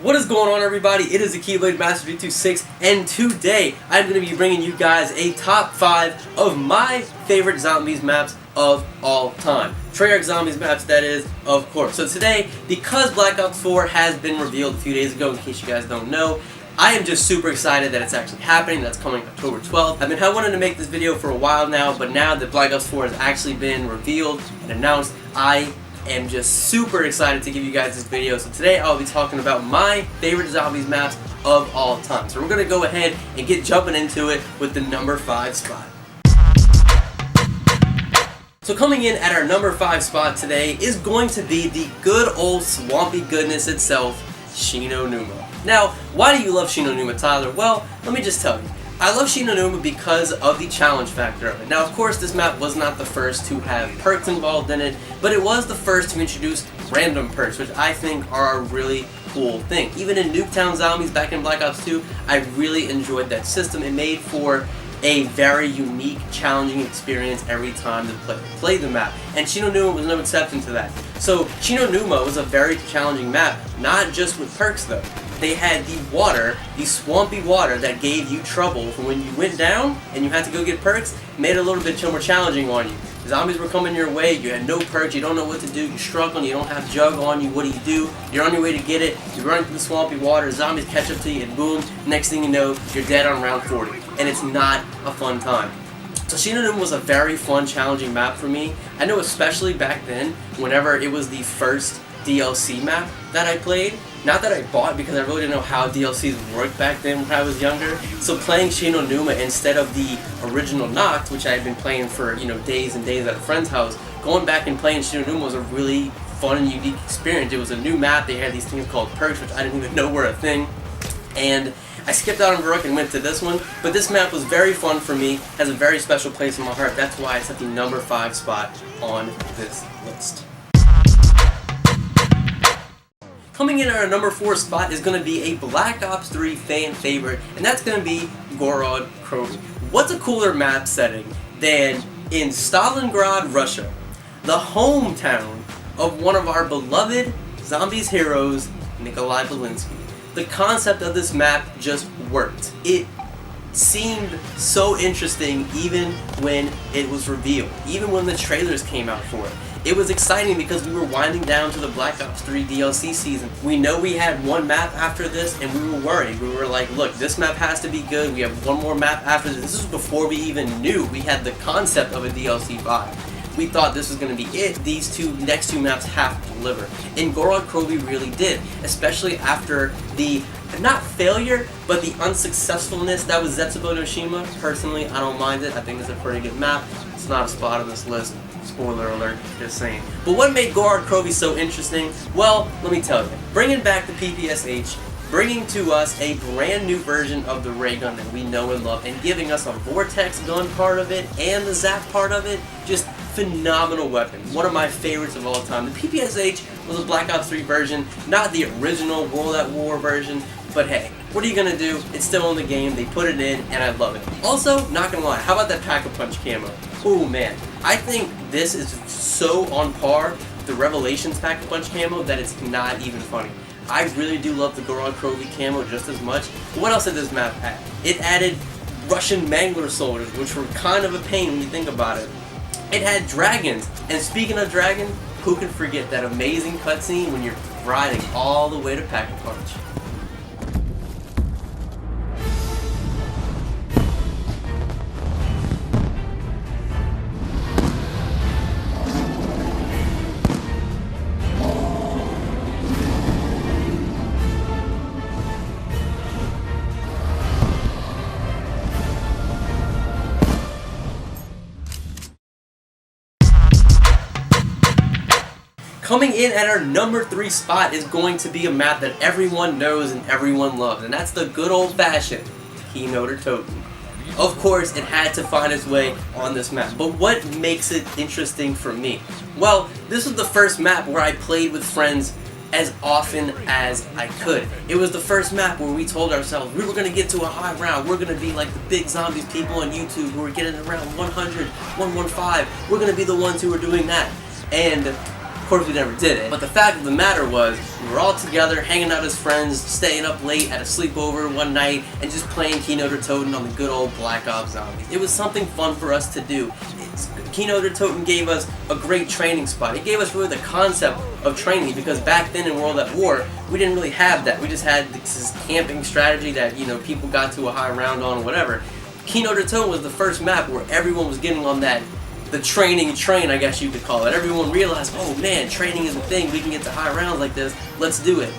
What is going on, everybody? It is the Keyblade Master 326, and today I'm going to be bringing you guys a top 5 of my favorite Zombies maps of all time. Treyarch Zombies maps, that is, of course. So today, because Black Ops 4 has been revealed a few days ago, in case you guys don't know, I am just super excited that it's actually happening. That's coming October 12th. I've been wanting to make this video for a while now, but now that Black Ops 4 has actually been revealed and announced, I am just super excited to give you guys this video. So today I'll be talking about my favorite Zombies maps of all time. So we're going to go ahead and get jumping into it with the number 5 spot. So coming in at our number 5 spot today is going to be the good old swampy goodness itself, Shi No Numa. Now, why do you love Shi No Numa, Tyler? Well, let me just tell you. I love Shi No Numa because of the challenge factor of it. Now, of course, this map was not the first to have perks involved in it, but it was the first to introduce random perks, which I think are a really cool thing. Even in Nuketown Zombies back in Black Ops 2, I really enjoyed that system. It made for a very unique, challenging experience every time to play the map. And Shi No Numa was no exception to that. So, Shi No Numa was a very challenging map, not just with perks though. They had the water, the swampy water that gave you trouble for when you went down and you had to go get perks, made it a little bit more challenging on you. Zombies were coming your way, you had no perks, you don't know what to do, you're struggling, you don't have Jug on you, what do? You're on your way to get it, you're running through the swampy water, zombies catch up to you, and boom, next thing you know, you're dead on round 40. And it's not a fun time. So Shi No Numa was a very fun, challenging map for me. I know especially back then, whenever it was the first DLC map that I played, not that I bought because I really didn't know how DLCs worked back then when I was younger. So playing Shi No Numa instead of the original Noct, which I had been playing for days and days at a friend's house, going back and playing Shi No Numa was a really fun and unique experience. It was a new map. They had these things called perks, which I didn't even know were a thing. And I skipped out on Varrock and went to this one, but this map was very fun for me, has a very special place in my heart. That's why it's at the number 5 spot on this list. Coming in at our number 4 spot is going to be a Black Ops 3 fan favorite, and that's going to be Gorod Krovi. What's a cooler map setting than in Stalingrad, Russia, the hometown of one of our beloved Zombies heroes, Nikolai Belinsky. The concept of this map just worked. It seemed so interesting even when it was revealed, even when the trailers came out for it. It was exciting because we were winding down to the Black Ops 3 DLC season. We know we had one map after this, and we were worried. We were like, look, this map has to be good. We have one more map after this. This was before we even knew we had the concept of a DLC buy. We thought this was going to be it. These next two maps have to deliver. And Gorod Krovi really did, especially after the, not failure, but the unsuccessfulness that was Zetsubou no Shima. Personally, I don't mind it. I think it's a pretty good map. It's not a spot on this list. Spoiler alert, just saying. But what made Gorod Krovi so interesting? Well, let me tell you. Bringing back the PPSH, bringing to us a brand new version of the ray gun that we know and love, and giving us a Vortex gun part of it and the Zap part of it, just phenomenal weapon. One of my favorites of all time. The PPSH was a Black Ops 3 version, not the original World at War version, but hey, what are you gonna do? It's still in the game, they put it in, and I love it. Also, not gonna lie, how about that Pack-a-Punch camo? Oh man, I think this is so on par with the Revelations Pack-a-Punch camo that it's not even funny. I really do love the Gorod Krovi camo just as much. But what else did this map add? It added Russian Mangler soldiers, which were kind of a pain when you think about it. It had dragons, and speaking of dragons, who can forget that amazing cutscene when you're riding all the way to Pack-a-Punch? Coming in at our number 3 spot is going to be a map that everyone knows and everyone loves, and that's the good old-fashioned Keynoter Toten. Of course, it had to find its way on this map, but what makes it interesting for me? Well, this was the first map where I played with friends as often as I could. It was the first map where we told ourselves we were going to get to a high round, we're going to be like the big Zombies people on YouTube who are getting around 100, 115, we're going to be the ones who are doing that. And Of course, we never did it. But the fact of the matter was, we were all together, hanging out as friends, staying up late at a sleepover one night, and just playing Kino der Toten on the good old Black Ops Zombies. It was something fun for us to do. Kino der Toten gave us a great training spot. It gave us really the concept of training, because back then in World at War, we didn't really have that. We just had this camping strategy that, you know, people got to a high round on or whatever. Kino der Toten was the first map where everyone was getting on the training train, I guess you could call it. Everyone realized, oh man, training is a thing, we can get to high rounds like this, let's do it.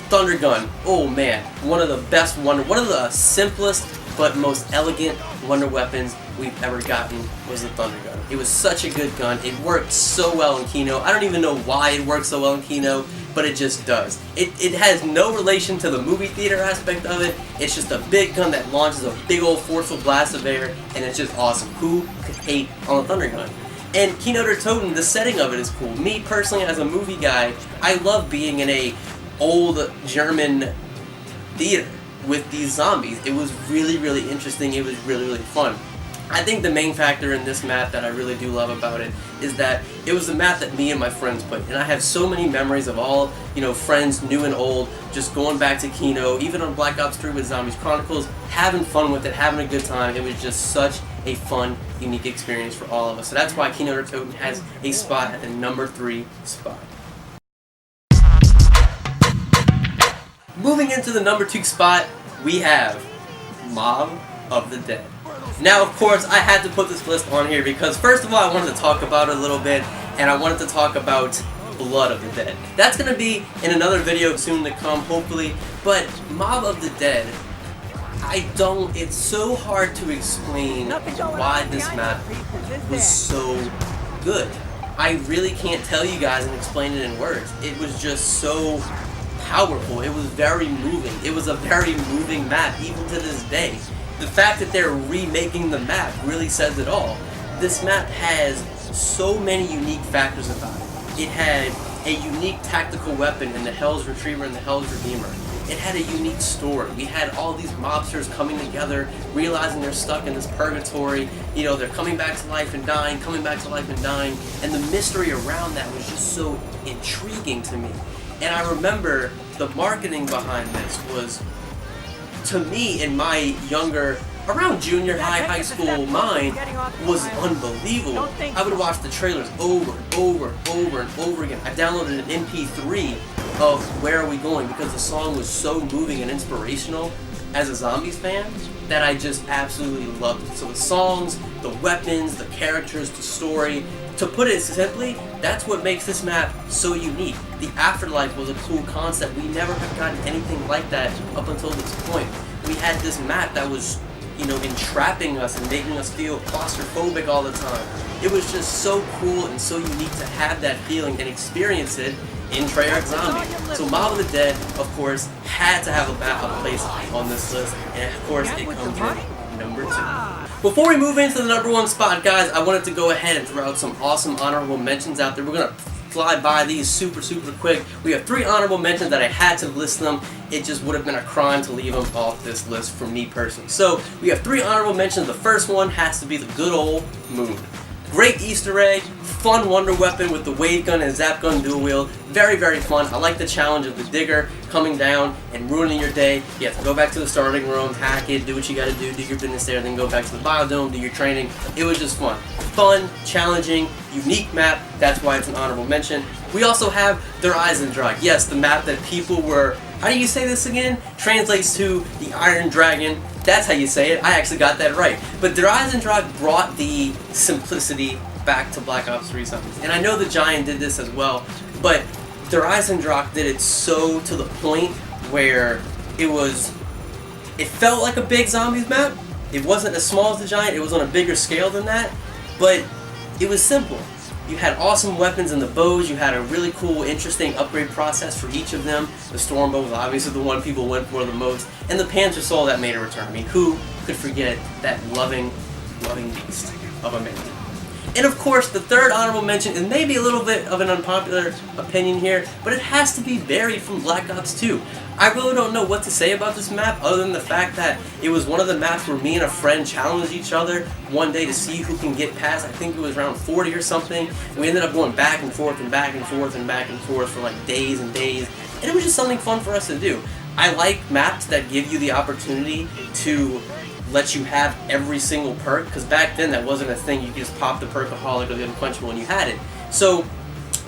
Thunder Gun, oh man, one of the simplest but most elegant wonder weapons we've ever gotten was the Thunder Gun. It was such a good gun, it worked so well in Kino. I don't even know why it works so well in Kino, but it just does. It has no relation to the movie theater aspect of it. It's just a big gun that launches a big old forceful blast of air, and it's just awesome. Who could hate on the Thunder Gun? And Kino der Toten, the setting of it is cool. Me personally, as a movie guy, I love being in a old German theater with these zombies. It was really, really interesting. It was really, really fun. I think the main factor in this map that I really do love about it is that it was the map that me and my friends played, and I have so many memories of all, you know, friends, new and old, just going back to Kino, even on Black Ops 3 with Zombies Chronicles, having fun with it, having a good time. It was just such a fun, unique experience for all of us. So that's why Kino der Toten has a spot at the number 3 spot. Moving into the number 2 spot, we have Mob of the Dead. Now, of course, I had to put this list on here because, first of all, I wanted to talk about it a little bit, and I wanted to talk about Blood of the Dead. That's going to be in another video soon to come, hopefully, but Mob of the Dead, it's so hard to explain why this map was so good. I really can't tell you guys and explain it in words. It was just so powerful. It was very moving. It was a very moving map, even to this day. The fact that they're remaking the map really says it all. This map has so many unique factors about it. It had a unique tactical weapon in the Hell's Retriever and the Hell's Redeemer. It had a unique story. We had all these mobsters coming together, realizing they're stuck in this purgatory. You know, they're coming back to life and dying, coming back to life and dying. And the mystery around that was just so intriguing to me. And I remember the marketing behind this was, to me, in my younger, around junior high school mind, was unbelievable. I would watch the trailers over and over and over and over again. I downloaded an MP3 of Where Are We Going because the song was so moving and inspirational as a Zombies fan that I just absolutely loved it. So the songs, the weapons, the characters, the story, to put it simply, that's what makes this map so unique. The Afterlife was a cool concept. We never have gotten anything like that up until this point. We had this map that was, you know, entrapping us and making us feel claustrophobic all the time. It was just so cool and so unique to have that feeling and experience it in Treyarch Zombie. So Mob of the Dead, of course, had to have a place on this list, and of course it comes in number 2. Before we move into the number 1 spot, guys, I wanted to go ahead and throw out some awesome honorable mentions out there. We're going to fly by these super quick. We have 3 honorable mentions that I had to list them. It just would have been a crime to leave them off this list for me personally. So we have 3 honorable mentions. The first one has to be the good old Moon. Great Easter egg, fun wonder weapon with the wave gun and zap gun dual wield. Very, very fun. I like the challenge of the digger coming down and ruining your day. You have to go back to the starting room, hack it, do what you gotta do your business there, then go back to the biodome, do your training. It was just fun. Fun, challenging, unique map. That's why it's an honorable mention. We also have Der Eisendrache. Yes, the map that people were, how do you say this again? Translates to the Iron Dragon. That's how you say it. I actually got that right. But Der Eisendrache brought the simplicity back to Black Ops 3 Zombies. And I know the Giant did this as well, but Der Eisendrache did it so to the point where it felt like a big Zombies map. It wasn't as small as the Giant, it was on a bigger scale than that, but it was simple. You had awesome weapons in the bows, you had a really cool, interesting upgrade process for each of them. The Stormbow was obviously the one people went for the most, and the Panzersoul that made a return. I mean, who could forget that loving beast of a man? And of course, the third honorable mention is maybe a little bit of an unpopular opinion here, but it has to be Buried from Black Ops 2. I really don't know what to say about this map other than the fact that it was one of the maps where me and a friend challenged each other one day to see who can get past, I think it was around 40 or something. We ended up going back and forth and back and forth and back and forth for like days and days, and it was just something fun for us to do. I like maps that give you the opportunity to let you have every single perk, because back then that wasn't a thing. You could just pop the Perkaholic or the Unquenchable and you had it. So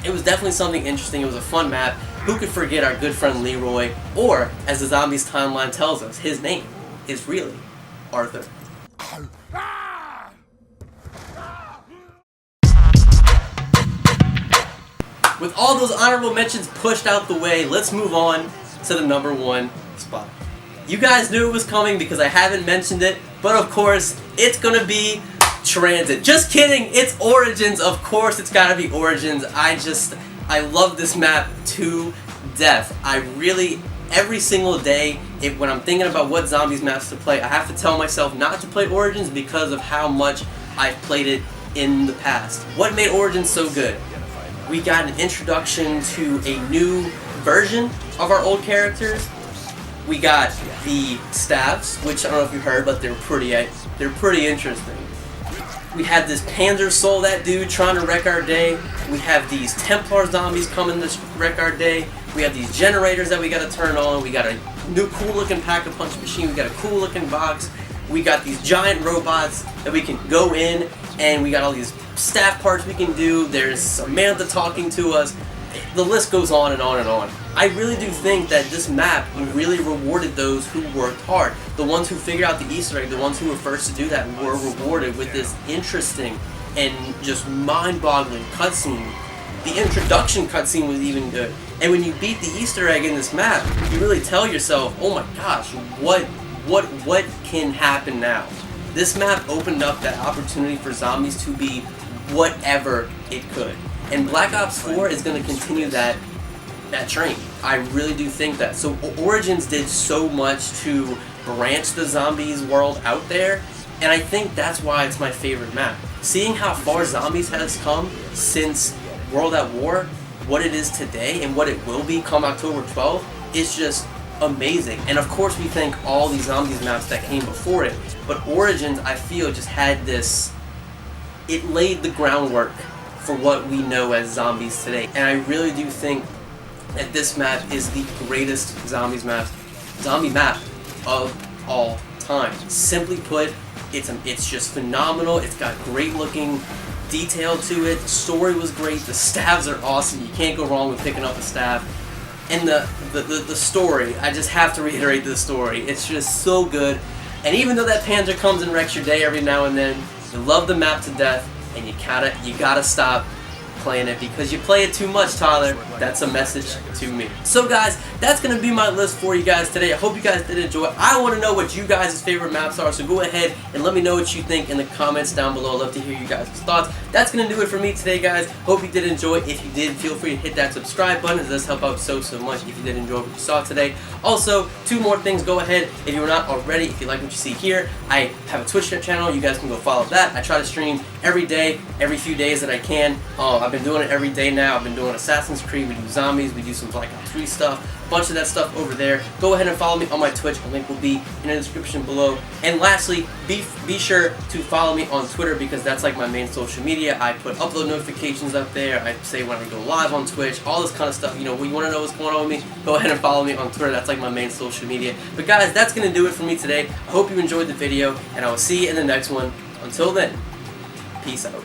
it was definitely something interesting. It was a fun map. Who could forget our good friend Leroy, or as the Zombies timeline tells us, his name is really Arthur. With all those honorable mentions pushed out the way, let's move on to the number 1 spot. You guys knew it was coming because I haven't mentioned it, but of course, it's gonna be Transit. Just kidding, it's Origins. Of course it's gotta be Origins. I love this map to death. I really, every single day, when I'm thinking about what Zombies maps to play, I have to tell myself not to play Origins because of how much I've played it in the past. What made Origins so good? We got an introduction to a new version of our old characters. We got the staffs, which I don't know if you heard, but they're pretty interesting. We had this Panzer Soul, that dude, trying to wreck our day. We have these Templar zombies coming to wreck our day. We have these generators that we gotta turn on. We got a new cool looking Pack-a-Punch machine. We got a cool looking box. We got these giant robots that we can go in, and we got all these staff parts we can do. There's Samantha talking to us. The list goes on and on and on. I really do think that this map really rewarded those who worked hard. The ones who figured out the Easter egg, the ones who were first to do that, were rewarded with this interesting and just mind-boggling cutscene. The introduction cutscene was even good. And when you beat the Easter egg in this map, you really tell yourself, oh my gosh, what can happen now? This map opened up that opportunity for Zombies to be whatever it could. And Black Ops 4 is going to continue that train. I really do think that. So Origins did so much to branch the Zombies world out there, and I think that's why it's my favorite map. Seeing how far Zombies has come since World at War, what it is today, and what it will be come October 12th, is just amazing. And of course we thank all these Zombies maps that came before it, but Origins, I feel, just had this, it laid the groundwork for what we know as Zombies today. And I really do think that this map is the greatest zombie map of all time. Simply put, it's just phenomenal. It's got great looking detail to it. The story was great. The staffs are awesome. You can't go wrong with picking up a staff. And the story, I just have to reiterate the story. It's just so good. And even though that Panzer comes and wrecks your day every now and then, you love the map to death, and you gotta stop playing it because you play it too much, Tyler. That's a message to me. So guys, that's gonna be my list for you guys today. I hope you guys did enjoy. I want to know what you guys' favorite maps are, so go ahead and let me know what you think in the comments down below. I'd love to hear you guys' thoughts. That's gonna do it for me today, guys. Hope you did enjoy. If you did, feel free to hit that subscribe button. It does help out so much if you did enjoy what you saw today. Also, 2 more things. Go ahead, if you're not already, if you like what you see here, I have a Twitch channel. You guys can go follow that. I try to stream every day, every few days that I can. I've been doing it every day now. I've been doing Assassin's Creed, we do Zombies, we do some Black Ops 3 stuff, a bunch of that stuff over there. Go ahead and follow me on my Twitch. A link will be in the description below. And lastly, be sure to follow me on Twitter because that's like my main social media. I put upload notifications up there. I say when I go live on Twitch, all this kind of stuff. You know, when you want to know what's going on with me, go ahead and follow me on Twitter. That's like my main social media. But guys, that's going to do it for me today. I hope you enjoyed the video, and I will see you in the next one. Until then, peace out.